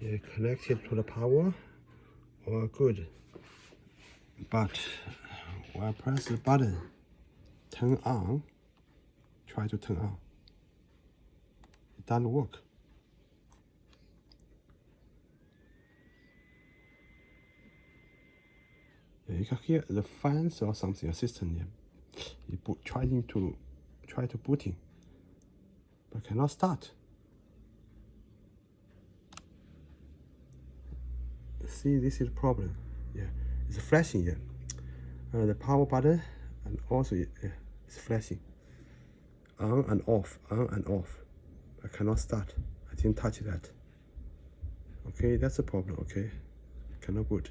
Yeah, connected to the power. All good. But when I press the button, turn on, try to turn on. It doesn't work. Yeah, you can hear the fans or something, a system here. You try to booting, but cannot start. See, this is the problem. Yeah, it's flashing here. The power button, and also it's flashing. On and off, on and off. I cannot start. I didn't touch that. Okay, that's the problem. Okay, cannot boot.